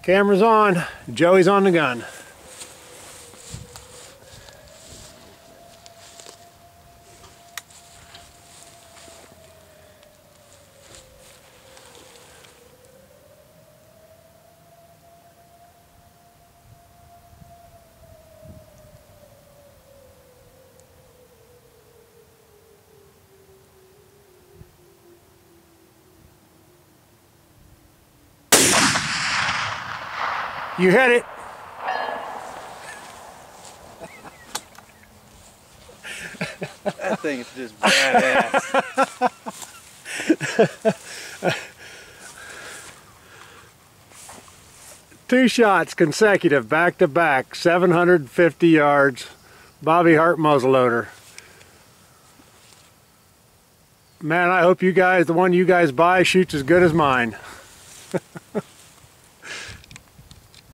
Camera's on. Joey's on the gun. You hit it. That thing is just badass. 2 shots consecutive, back to back, 750 yards. Bobby Hart muzzleloader. Man, I hope you guys, the one you guys buy, shoots as good as mine.